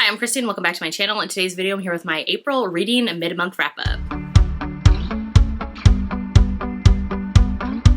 Hi, I'm Christy and welcome back to my channel. In today's video, I'm here with my April reading mid-month wrap-up.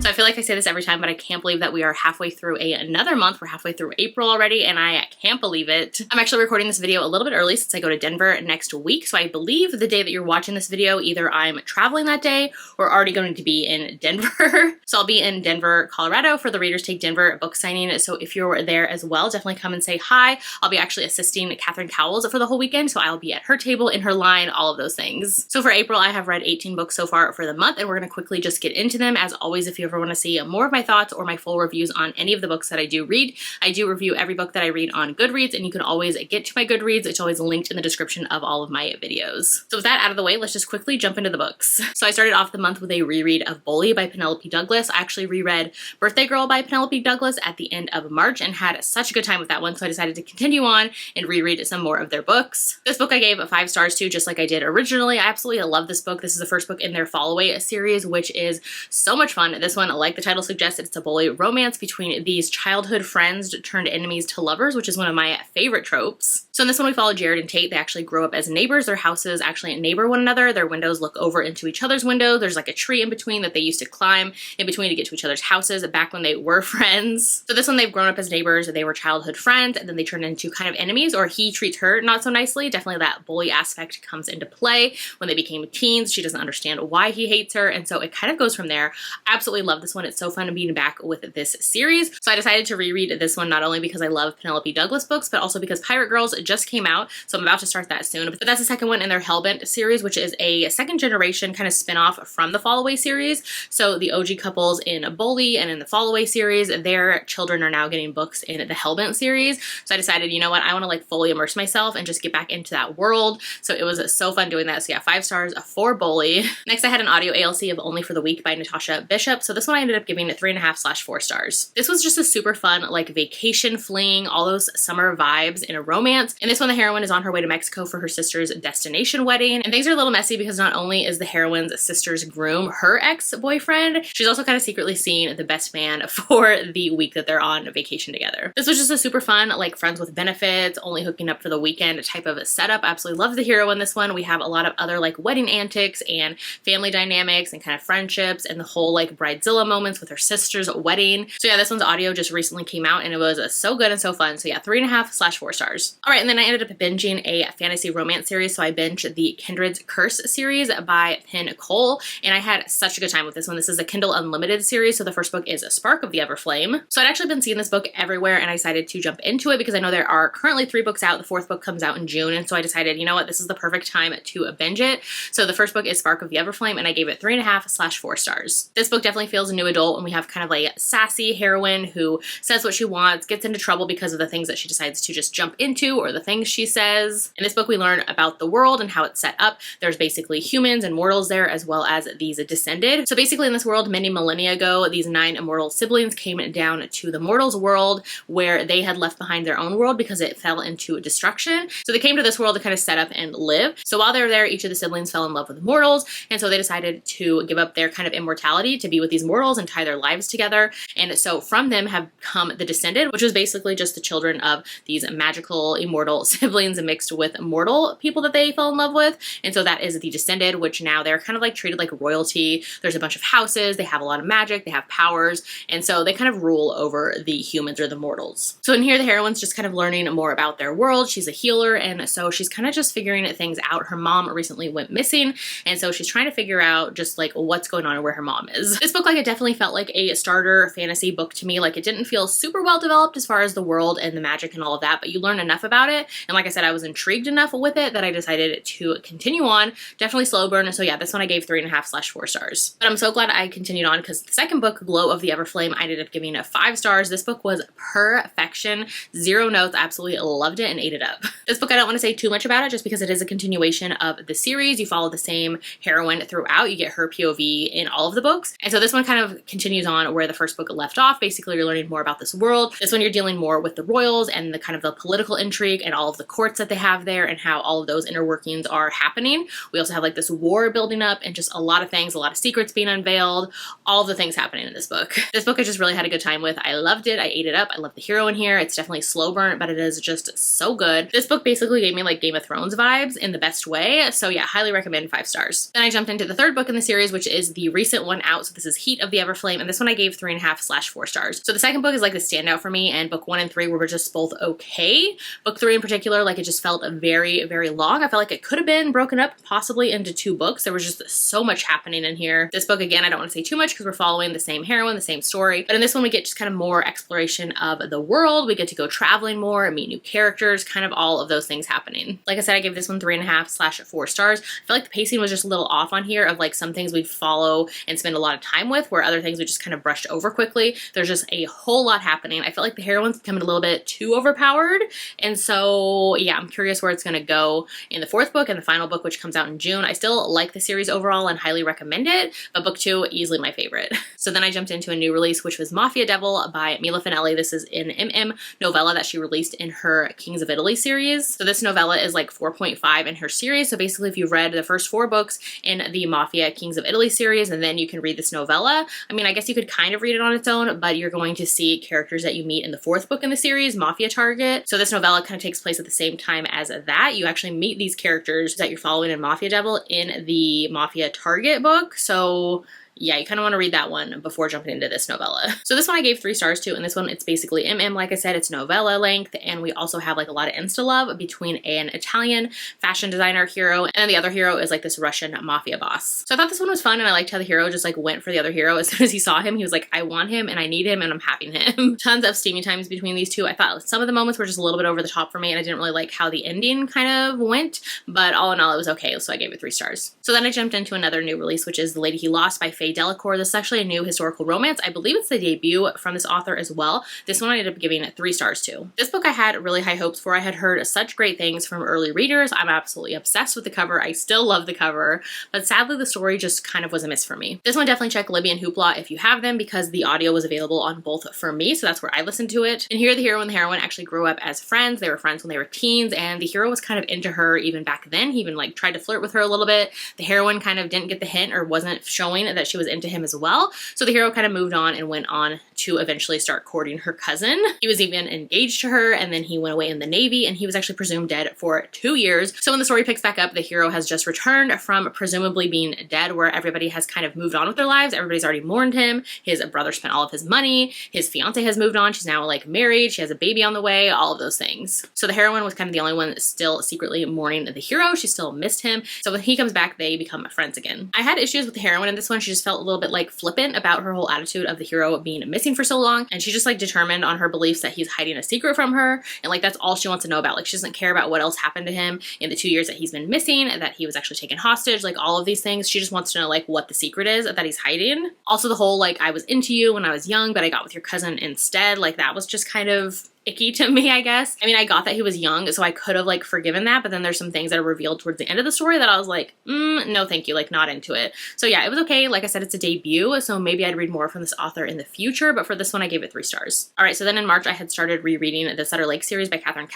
So I feel like I say this every time, but I can't believe that we are halfway through another month. We're halfway through April already, and I can't believe it. I'm actually recording this video a little bit early since I go to Denver next week. So I believe the day that you're watching this video, either I'm traveling that day or already going to be in Denver. So I'll be in Denver, Colorado for the Readers Take Denver book signing. So if you're there as well, definitely come and say hi. I'll be actually assisting Katherine for the whole weekend. So I'll be at her table, in her line, all of those things. So for April, I have read 18 books so far for the month, and we're going to quickly just get into them. As always, if you ever want to see more of my thoughts or my full reviews on any of the books that I do read, I do review every book that I read on Goodreads, and you can always get to my Goodreads. It's always linked in the description of all of my videos. So with that out of the way, let's just quickly jump into the books. So I started off the month with a reread of Bully by Penelope Douglas. I actually reread Birthday Girl by Penelope Douglas at the end of March and had such a good time with that one, so I decided to continue on and reread some more of their books. This book I gave 5 stars to, just like I did originally. I absolutely love this book. This is the first book in their Fall Away series, which is so much fun. This one, like the title suggests, it's a bully romance between these childhood friends turned enemies to lovers, which is one of my favorite tropes. So in this one, we follow Jared and Tate. They actually grow up as neighbors. Their houses actually neighbor one another. Their windows look over into each other's window. There's like a tree in between that they used to climb in between to get to each other's houses back when they were friends. So this one, they've grown up as neighbors. They were childhood friends, and then they turn into kind of enemies, or he treats her not so nicely. Definitely that bully aspect comes into play when they became teens. She doesn't understand why he hates her, and so it kind of goes from there. I absolutely love this one. It's so fun being back with this series. So I decided to reread this one, not only because I love Penelope Douglas books, but also because Pirate Girls just came out. So I'm about to start that soon. But that's the second one in their Hellbent series, which is a second generation kind of spin-off from the Fall Away series. So the OG couples in Bully and in the Fall Away series, their children are now getting books in the Hellbent series. So I decided, you know what, I want to like fully immerse myself and just get back into that world. So it was so fun doing that. So yeah, 5 stars for Bully. Next, I had an audio ALC of Only for the Week by Natasha Bishop. So this one I ended up giving 3.5/4 stars. This was just a super fun like vacation fling, all those summer vibes in a romance. In this one, the heroine is on her way to Mexico for her sister's destination wedding, and things are a little messy because not only is the heroine's sister's groom her ex-boyfriend, she's also kind of secretly seeing the best man for the week that they're on vacation together. This was just a super fun, like friends with benefits, only hooking up for the weekend type of setup. Absolutely love the hero in this one. We have a lot of other like wedding antics and family dynamics and kind of friendships and the whole like bridezilla moments with her sister's wedding. So yeah, this one's audio just recently came out and it was so good and so fun. So yeah, 3.5/4 stars. All right, and then I ended up binging a fantasy romance series. So I binged the Kindred's Curse series by Penn Cole, and I had such a good time with this one. This is a Kindle Unlimited series. So the first book is Spark of the Everflame. So I'd actually been seeing this book everywhere, and I decided to jump into it because I know there are currently 3 books out. The 4th book comes out in June, and so I decided, you know what, this is the perfect time to binge it. So the first book is Spark of the Everflame, and I gave it 3.5/4 stars. This book definitely feels new adult, and we have kind of like a sassy heroine who says what she wants, gets into trouble because of the things that she decides to just jump into or the things she says. In this book, we learn about the world and how it's set up. There's basically humans and mortals there, as well as these descended. So basically in this world, many millennia ago, these 9 immortal siblings came down to the mortals world where they had left behind their own world because it fell into destruction. So they came to this world to kind of set up and live. So while they were there, each of the siblings fell in love with the mortals, and so they decided to give up their kind of immortality to be with these mortals and tie their lives together. And so from them have come the descended, which was basically just the children of these magical immortal siblings mixed with mortal people that they fell in love with. And so that is the descended, which now they're kind of like treated like royalty. There's a bunch of houses, they have a lot of magic, they have powers, and so they kind of rule over the humans or the mortals. So in here, the heroine's just kind of learning more about their world. She's a healer, and so she's kind of just figuring things out. Her mom recently went missing, and so she's trying to figure out just like what's going on and where her mom is. This book, like, it definitely felt like a starter fantasy book to me. Like, it didn't feel super well developed as far as the world and the magic and all of that, but you learn enough about it. And like I said, I was intrigued enough with it that I decided to continue on. Definitely slow burn. So yeah, this one I gave 3.5/4 stars. But I'm so glad I continued on because the second book, Glow of the Everflame, I ended up giving 5 stars. This book was perfection. 0 notes. Absolutely loved it and ate it up. This book, I don't want to say too much about it just because it is a continuation of the series. You follow the same heroine throughout. You get her POV in all of the books. And so this one kind of continues on where the first book left off. Basically, you're learning more about this world. This one you're dealing more with the royals and the kind of the political intrigue and all of the courts that they have there and how all of those inner workings are happening. We also have like this war building up and just a lot of things, a lot of secrets being unveiled, all of the things happening in this book. This book I just really had a good time with. I loved it. I ate it up. I love the hero in here. It's definitely slow burn, but it is just so good. This book basically gave me like Game of Thrones vibes in the best way. So yeah, highly recommend, 5 stars. Then I jumped into the third book in the series, which is the recent one out. So this is Heat of the Everflame, and this one I gave 3.5/4 stars. So the second book is like the standout for me, and book 1 and 3 were just both okay. Book 3 in particular, like it just felt very, very long. I felt like it could have been broken up possibly into 2 books. There was just so much happening in here. This book, again, I don't want to say too much because we're following the same heroine, the same story. But in this one, we get just kind of more exploration of the world. We get to go traveling more and meet new characters, kind of all of those things happening. Like I said, I gave this one 3.5/4 stars. I feel like the pacing was just a little off on here of like some things we'd follow and spend a lot of time with, where other things we just kind of brushed over quickly. There's just a whole lot happening. I felt like the heroine's becoming a little bit too overpowered. And so yeah, I'm curious where it's going to go in the 4th book and the final book, which comes out in June. I still like the series overall and highly recommend it, but book 2, easily my favorite. So then I jumped into a new release, which was Mafia Devil by Mila Finelli. This is an novella that she released in her Kings of Italy series. So this novella is like 4.5 in her series. So basically if you've read the first 4 books in the Mafia Kings of Italy series, and then you can read this novella, I mean, I guess you could kind of read it on its own, but you're going to see characters that you meet in the 4th book in the series, Mafia Target. So this novella kind of takes place at the same time as that. You actually meet these characters that you're following in Mafia Devil in the Mafia Target book. So yeah, you kind of want to read that one before jumping into this novella. So this one I gave 3 stars to, and this one, it's basically like I said, it's novella length, and we also have like a lot of insta love between an Italian fashion designer hero, and then the other hero is like this Russian mafia boss. So I thought this one was fun, and I liked how the hero just like went for the other hero. As soon as he saw him, he was like, I want him and I need him and I'm having him. Tons of steamy times between these two. I thought some of the moments were just a little bit over the top for me, and I didn't really like how the ending kind of went, but all in all, it was okay, so I gave it 3 stars. So then I jumped into another new release, which is The Lady He Lost by Delor. This is actually a new historical romance. I believe it's the debut from this author as well. This one I ended up giving it 3 stars to. This book I had really high hopes for. I had heard such great things from early readers. I'm absolutely obsessed with the cover. I still love the cover, but sadly the story just kind of was a miss for me. This one definitely check Libby and Hoopla if you have them, because the audio was available on both for me, so that's where I listened to it. And here the hero and the heroine actually grew up as friends. They were friends when they were teens, and the hero was kind of into her even back then. He even like tried to flirt with her a little bit. The heroine kind of didn't get the hint or wasn't showing that she was into him as well. So the hero kind of moved on and went on to eventually start courting her cousin. He was even engaged to her, and then he went away in the Navy, and he was actually presumed dead for 2 years. So when the story picks back up, the hero has just returned from presumably being dead, where everybody has kind of moved on with their lives. Everybody's already mourned him. His brother spent all of his money. His fiance has moved on. She's now like married. She has a baby on the way, all of those things. So the heroine was kind of the only one still secretly mourning the hero. She still missed him. So when he comes back, they become friends again. I had issues with the heroine in this one. She just felt a little bit like flippant about her whole attitude of the hero being missing for so long, and she just like determined on her beliefs that he's hiding a secret from her, and like that's all she wants to know about. Like she doesn't care about what else happened to him in the 2 years that he's been missing, and that he was actually taken hostage, like all of these things. She just wants to know like what the secret is that he's hiding. Also the whole like, I was into you when I was young, but I got with your cousin instead, like that was just kind of icky to me, I guess. I mean, I got that he was young, so I could have like forgiven that, but then there's some things that are revealed towards the end of the story that I was like, no thank you, like not into it. So yeah, it was okay. Like I said, it's a debut, so maybe I'd read more from this author in the future, but for this one I gave it 3 stars. All right, so then in March I had started rereading the Sutter Lake series by Katherine,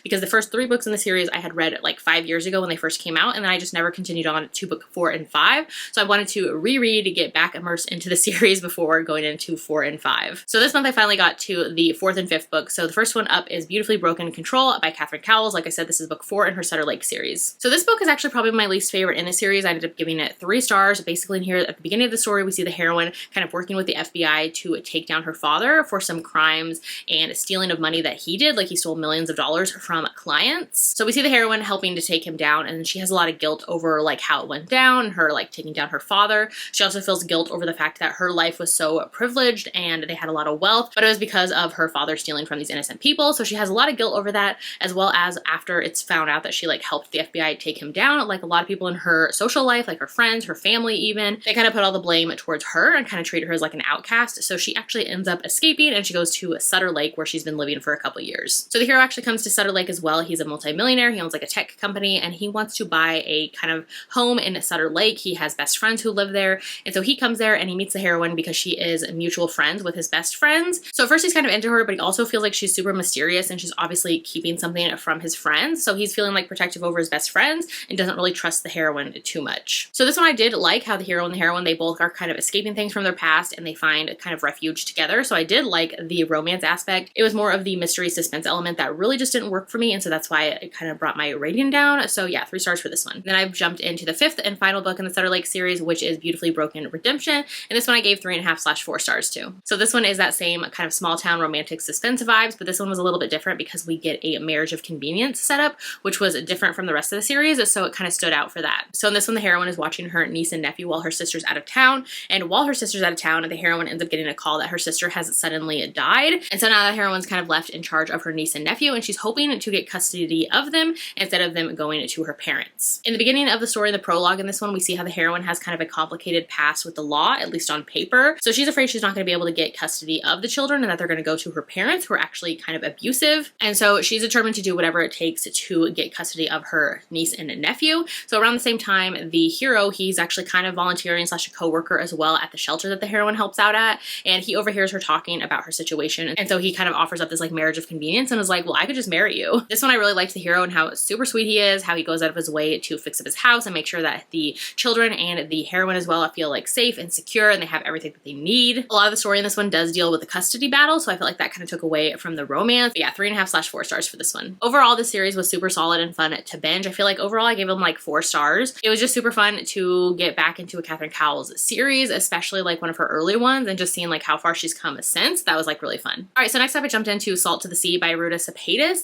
because the first 3 books in the series I had read like 5 years ago when they first came out, and then I just never continued on to book 4 and 5. So I wanted to reread to get back immersed into the series before going into 4 and 5. So this month I finally got to the 4th and 5th book. So the first one up is Beautifully Broken Control by Katherine. Like I said, this is book 4 in her Sutter Lake series. So this book is actually probably my least favorite in the series. I ended up giving it 3 stars. Basically in here at the beginning of the story, we see the heroine kind of working with the FBI to take down her father for some crimes and stealing of money that he did. Like he stole millions of dollars from clients. So we see the heroine helping to take him down, and she has a lot of guilt over like how it went down, her like taking down her father. She also feels guilt over the fact that her life was so privileged and they had a lot of wealth, but it was because of her father stealing from these innocent people. So she has a lot of guilt over that, as well as after it's found out that she like helped the FBI take him down, like a lot of people in her social life, like her friends, her family even, they kind of put all the blame towards her and kind of treat her as like an outcast. So she actually ends up escaping and she goes to Sutter Lake, where she's been living for a couple years. So the hero actually comes to Sutter Lake as well. He's a multimillionaire. He owns like a tech company and he wants to buy a kind of home in Sutter Lake. He has best friends who live there. And so he comes there and he meets the heroine because she is mutual friends with his best friends. So at first he's kind of into her, but he also feels like she's super mysterious and she's obviously keeping something from his friends. So he's feeling like protective over his best friends and doesn't really trust the heroine too much. So this one I did like how the hero and the heroine, they both are kind of escaping things from their past and they find kind of refuge together. So I did like the romance aspect. It was more of the mystery suspense element that really just didn't work for me. And so that's why it kind of brought my rating down. So yeah, 3 stars for this one. Then I've jumped into the 5th and final book in the Sutter Lake series, which is Beautifully Broken Redemption. And this one I gave 3.5/4 stars to. So this one is that same kind of small town romantic suspense vibes, but this one was a little bit different because we get a marriage of convenience setup, which was different from the rest of the series. So it kind of stood out for that. So in this one, the heroine is watching her niece and nephew while her sister's out of town. And while her sister's out of town, the heroine ends up getting a call that her sister has suddenly died. And so now the heroine's kind of left in charge of her niece and nephew, and she's hoping to get custody of them instead of them going to her parents. In the beginning of the story, the prologue in this one, we see how the heroine has kind of a complicated past with the law, at least on paper. So she's afraid she's not going to be able to get custody of the children and that they're going to go to her parents, who are actually kind of abusive. And so she's determined to do whatever it takes to get custody of her niece and nephew. So around the same time, the hero, he's actually kind of volunteering / a co-worker as well at the shelter that the heroine helps out at. And he overhears her talking about her situation. And so he kind of offers up this like marriage of convenience and is like, well, I could just marry you. This one I really liked the hero and how super sweet he is, how he goes out of his way to fix up his house and make sure that the children and the heroine as well feel like safe and secure and they have everything that they need. A lot of the story in this one does deal with the custody battle, so I feel like that kind of took away from the romance. But yeah, 3.5/4 stars for this one. Overall, this series was super solid and fun to binge. I feel like overall I gave them like 4 stars. It was just super fun to get back into a Katherine Cowles series, especially like one of her early ones, and just seeing like how far she's come since. That was like really fun. All right, so next up I jumped into Salt to the Sea by Ruda Sol.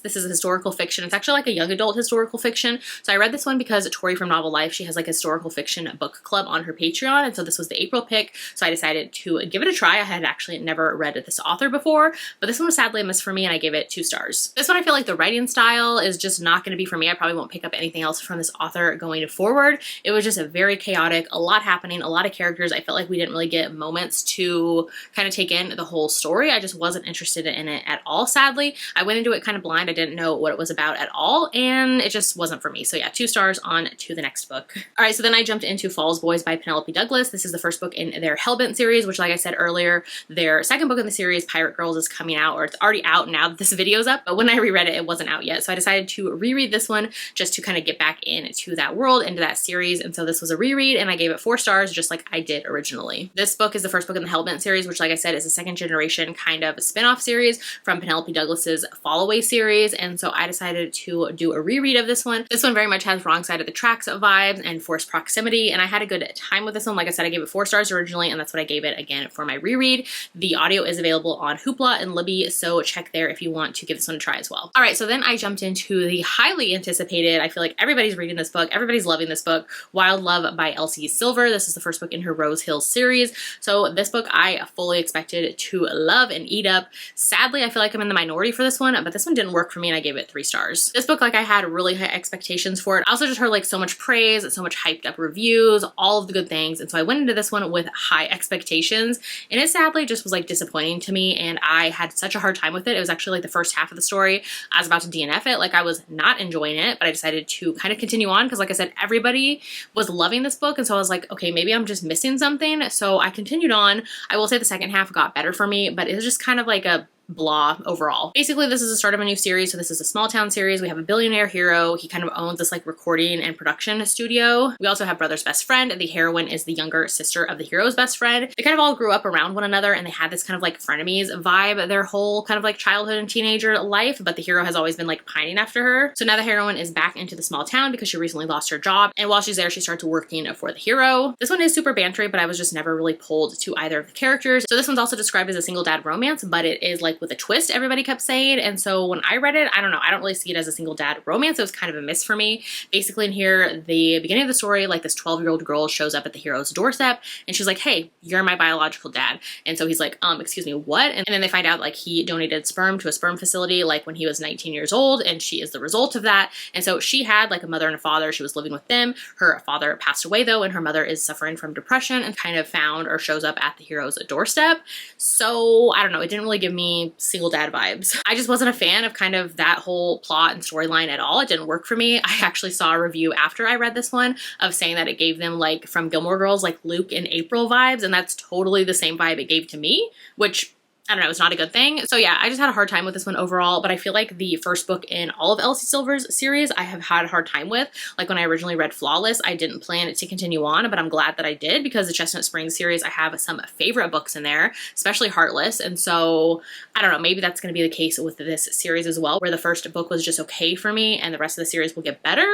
This is a historical fiction. It's actually like a young adult historical fiction. So I read this one because Tori from Novel Life, she has like a historical fiction book club on her Patreon, and so this was the April pick, so I decided to give it a try. I had actually never read this author before, but this one was sadly a miss for me and I gave it 2 stars. This one I feel like the writing style is just not going to be for me. I probably won't pick up anything else from this author going forward. It was just a very chaotic, a lot happening, a lot of characters. I felt like we didn't really get moments to kind of take in the whole story. I just wasn't interested in it at all, sadly. I went into it kind of blind. I didn't know what it was about at all, and it just wasn't for me. So yeah, 2 stars on to the next book. All right, so then I jumped into Falls Boys by Penelope Douglas. This is the first book in their Hellbent series, which like I said earlier, their second book in the series, Pirate Girls, is coming out, or it's already out now that this video's up, but when I reread it, it wasn't out yet. So I decided to reread this one just to kind of get back into that world, into that series. And so this was a reread and I gave it 4 stars just like I did originally. This book is the first book in the Hellbent series, which like I said is a second generation kind of spin-off series from Penelope Douglas's Fallaway series. And so I decided to do a reread of this one. This one very much has Wrong Side of the Tracks vibes and forced proximity, and I had a good time with this one. Like I said, I gave it 4 stars originally, and that's what I gave it again for my reread. The audio is available on Hoopla and Libby, so check there if you want to give this one a try as well. All right, so then I jumped into the highly anticipated, I feel like everybody's reading this book, everybody's loving this book, Wild Love by Elsie Silver. This is the first book in her Rose Hill series. So this book I fully expected to love and eat up. Sadly, I feel like I'm in the minority for this one, but this one didn't work for me and I gave it 3 stars. This book, like I had really high expectations for it. I also just heard like so much praise, so much hyped up reviews, all of the good things. And so I went into this one with high expectations and it sadly just was like disappointing to me and I had such a hard time with it. It was actually like the first half of the story. I was about to DNF it. Like I was not enjoying it, but I decided to kind of continue on because like I said, everybody was loving this book. And so I was like, okay, maybe I'm just missing something. So I continued on. I will say the second half got better for me, but it was just kind of like a blah overall. Basically, this is the start of a new series. So this is a small town series. We have a billionaire hero. He kind of owns this like recording and production studio. We also have brother's best friend. The heroine is the younger sister of the hero's best friend. They kind of all grew up around one another and they had this kind of like frenemies vibe their whole kind of like childhood and teenager life, but the hero has always been like pining after her. So now the heroine is back into the small town because she recently lost her job, and while she's there she starts working for the hero. This one is super bantery, but I was just never really pulled to either of the characters. So this one's also described as a single dad romance, but it is like like with a twist, everybody kept saying. And so when I read it, I don't know, I don't really see it as a single dad romance. It was kind of a miss for me. Basically in here, the beginning of the story, like this 12-year-old girl shows up at the hero's doorstep and she's like, hey, you're my biological dad. And so he's like, excuse me, what? And then they find out like he donated sperm to a sperm facility like when he was 19 years old, and she is the result of that. And so she had like a mother and a father. She was living with them. Her father passed away though, and her mother is suffering from depression and kind of found or shows up at the hero's doorstep. So I don't know, it didn't really give me single dad vibes. I just wasn't a fan of kind of that whole plot and storyline at all. It didn't work for me. I actually saw a review after I read this one of saying that it gave them like from Gilmore Girls, like Luke and April vibes, and that's totally the same vibe it gave to me, which I don't know, it's not a good thing. So yeah, I just had a hard time with this one overall, but I feel like the first book in all of Elsie Silver's series I have had a hard time with. Like when I originally read Flawless, I didn't plan it to continue on, but I'm glad that I did because the Chestnut Springs series, I have some favorite books in there, especially Heartless. And so I don't know, maybe that's going to be the case with this series as well, where the first book was just okay for me and the rest of the series will get better.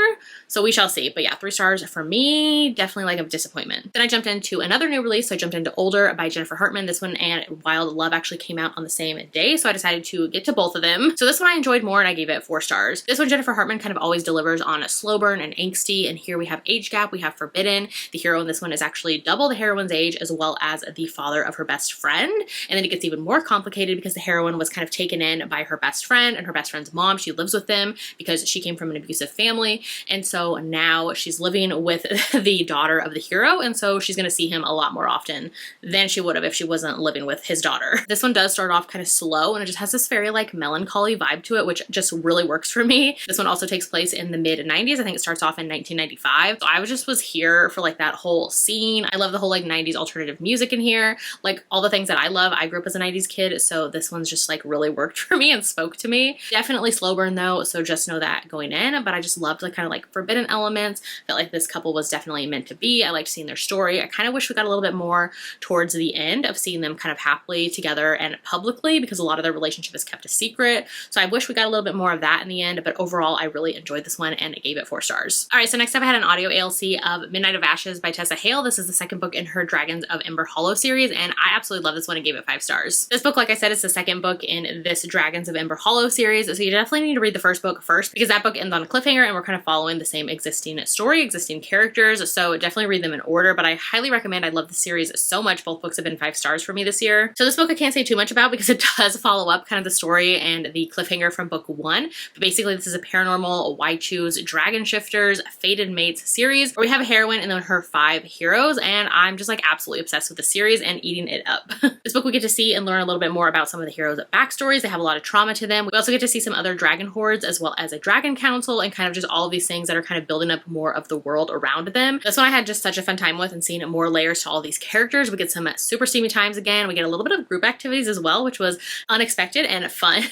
So we shall see. But yeah, 3 stars for me, definitely like a disappointment. Then I jumped into another new release. So I jumped into Older by Jennifer Hartman. This one and Wild Love actually came out on the same day, so I decided to get to both of them. So this one I enjoyed more and I gave it 4 stars. This one Jennifer Hartman kind of always delivers on a slow burn and angsty, and here we have age gap, we have forbidden. The hero in this one is actually double the heroine's age as well as the father of her best friend, and then it gets even more complicated because the heroine was kind of taken in by her best friend and her best friend's mom. She lives with them because she came from an abusive family, and so now she's living with the daughter of the hero, and so she's going to see him a lot more often than she would have if she wasn't living with his daughter. This one does start off kind of slow and it just has this very like melancholy vibe to it, which just really works for me. This one also takes place in the mid 90s. I think it starts off in 1995. So I was here for like that whole scene. I love the whole like 90s alternative music in here, like all the things that I love. I grew up as a 90s kid, so this one's just like really worked for me and spoke to me. Definitely slow burn though, so just know that going in, but I just loved the kind of like forbidden elements. Felt like this couple was definitely meant to be. I liked seeing their story. I kind of wish we got a little bit more towards the end of seeing them kind of happily together and publicly, because a lot of their relationship is kept a secret. So I wish we got a little bit more of that in the end, but overall I really enjoyed this one and gave it 4 stars. All right, so next up I had an audio ALC of Midnight of Ashes by Tessa Hale. This is the second book in her Dragons of Ember Hollow series, and I absolutely love this one and gave it 5 stars. This book, like I said, is the second book in this Dragons of Ember Hollow series, so you definitely need to read the first book first because that book ends on a cliffhanger and we're kind of following the same existing story, existing characters, so definitely read them in order, but I highly recommend. I love the series so much. Both books have been 5 stars for me this year. So this book I can't say too much about because it does follow up kind of the story and the cliffhanger from book 1, but basically this is a paranormal Why Choose Dragon Shifters Fated Mates series where we have a heroine and then her 5 heroes, and I'm just like absolutely obsessed with the series and eating it up. This book we get to see and learn a little bit more about some of the heroes' backstories. They have a lot of trauma to them. We also get to see some other dragon hordes as well as a dragon council and kind of just all of these things that are kind of building up more of the world around them. This one I had just such a fun time with and seeing more layers to all these characters. We get some super steamy times again. We get a little bit of group activities as well, which was unexpected and fun.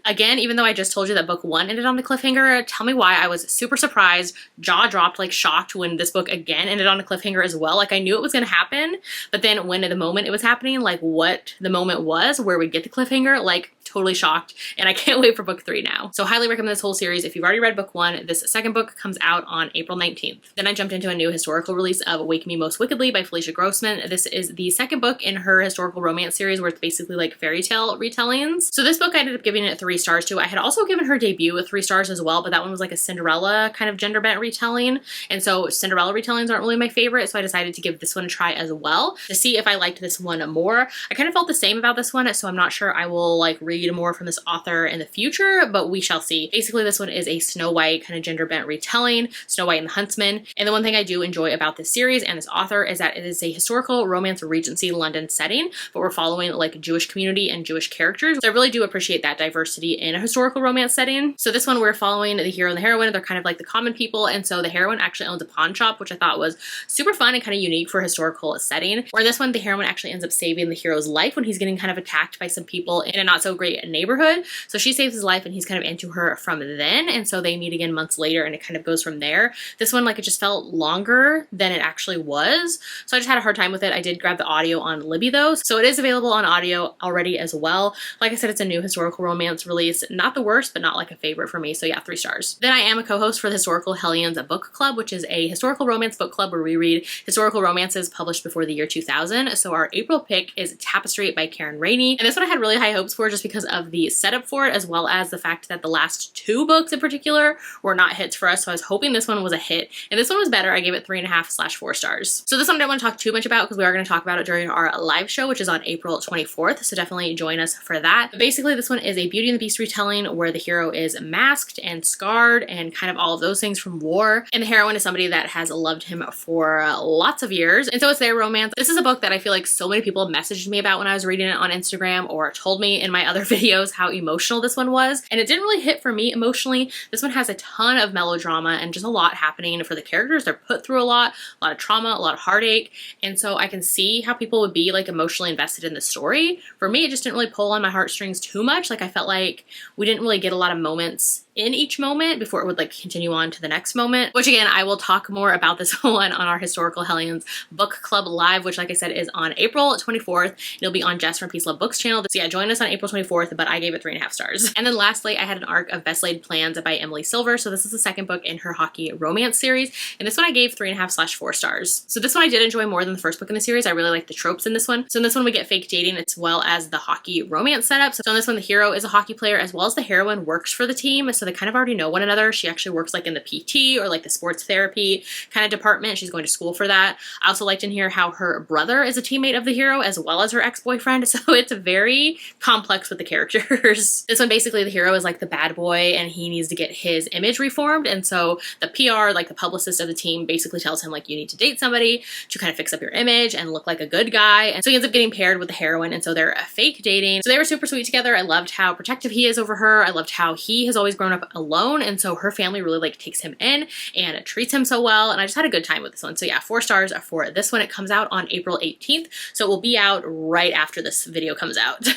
Again, even though I just told you that book 1 ended on the cliffhanger, tell me why I was super surprised, jaw dropped, like shocked when this book again ended on a cliffhanger as well. Like I knew it was going to happen, but then when at the moment it was happening, like what the moment was where we get the cliffhanger, like totally shocked, and I can't wait for book 3 now. So highly recommend this whole series. If you've already read book 1, this second book comes out on April 19th. Then I jumped into a new historical release of Wake Me Most Wickedly by Felicia Grossman. This is the second book in her historical romance series where it's basically like fairy tale retellings. So this book I ended up giving it 3 stars to. I had also given her debut 3 stars as well, but that one was like a Cinderella kind of gender bent retelling, and so Cinderella retellings aren't really my favorite, so I decided to give this one a try as well to see if I liked this one more. I kind of felt the same about this one, so I'm not sure I will like read more from this author in the future, but we shall see. Basically, this one is a Snow White kind of gender bent retelling, Snow White and the Huntsman. And the one thing I do enjoy about this series and this author is that it is a historical romance Regency London setting, but we're following like Jewish community and Jewish characters. So I really do appreciate that diversity in a historical romance setting. So this one we're following the hero and the heroine. They're kind of like the common people, and so the heroine actually owns a pawn shop, which I thought was super fun and kind of unique for a historical setting. Where in this one, the heroine actually ends up saving the hero's life when he's getting kind of attacked by some people in a not so great neighborhood. So she saves his life and he's kind of into her from then, and so they meet again months later and it kind of goes from there. This one, like, it just felt longer than it actually was, so I just had a hard time with it. I did grab the audio on Libby though, so it is available on audio. video already as well. Like I said, it's a new historical romance release. Not the worst, but not like a favorite for me. So yeah, 3 stars. Then I am a co-host for the Historical Hellions Book Club, which is a historical romance book club where we read historical romances published before the year 2000. So our April pick is Tapestry by Karen Rainey. And this one I had really high hopes for just because of the setup for it, as well as the fact that the last 2 books in particular were not hits for us. So I was hoping this one was a hit. And this one was better. I gave it 3.5/4 stars. So this one I don't want to talk too much about because we are going to talk about it during our live show, which is on April 24th. So definitely join us for that. But basically, this one is a Beauty and the Beast retelling where the hero is masked and scarred and kind of all of those things from war. And the heroine is somebody that has loved him for lots of years. And so it's their romance. This is a book that I feel like so many people messaged me about when I was reading it on Instagram or told me in my other videos how emotional this one was. And it didn't really hit for me emotionally. This one has a ton of melodrama and just a lot happening for the characters. They're put through a lot of trauma, a lot of heartache. And so I can see how people would be like emotionally invested in the story. For me, it just didn't really pull on my heartstrings too much. Like I felt like we didn't really get a lot of moments in each moment before it would like continue on to the next moment, which again, I will talk more about this one on our Historical Hellions Book Club Live, which like I said is on April 24th. It'll be on Jess from Peace Love Books channel. So yeah, join us on April 24th, but I gave it 3.5 stars. And then lastly, I had an arc of Best Laid Plans by Emily Silver. So this is the second book in her hockey romance series. And this one I gave 3.5/4 stars. So this one I did enjoy more than the first book in the series. I really like the tropes in this one. So in this one we get fake dating as well as the hockey romance setup. So in this one, the hero is a hockey player as well as the heroine works for the team. So they kind of already know one another. She actually works like in the PT or like the sports therapy kind of department. She's going to school for that. I also liked in here how her brother is a teammate of the hero as well as her ex-boyfriend. So it's very complex with the characters. This one, basically the hero is like the bad boy and he needs to get his image reformed. And so the PR, like the publicist of the team, basically tells him like you need to date somebody to kind of fix up your image and look like a good guy. And so he ends up getting paired with the heroine. And so they're fake dating. So they were super sweet together. I loved how protective he is over her. I loved how he has always grown up alone. And so her family really like takes him in and treats him so well. And I just had a good time with this one. So yeah, 4 stars for this one. It comes out on April 18th. So it will be out right after this video comes out.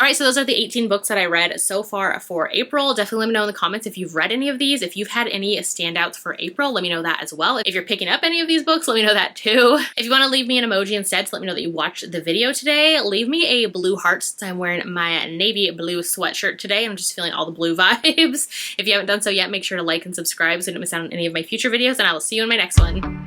All right, so those are the 18 books that I read so far for April. Definitely let me know in the comments if you've read any of these. If you've had any standouts for April, let me know that as well. If you're picking up any of these books, let me know that too. If you want to leave me an emoji instead to let me know that you watched the video today, leave me a blue heart since I'm wearing my navy blue sweatshirt today. I'm just feeling all the blue vibes. If you haven't done so yet, make sure to like and subscribe so you don't miss out on any of my future videos, and I will see you in my next one.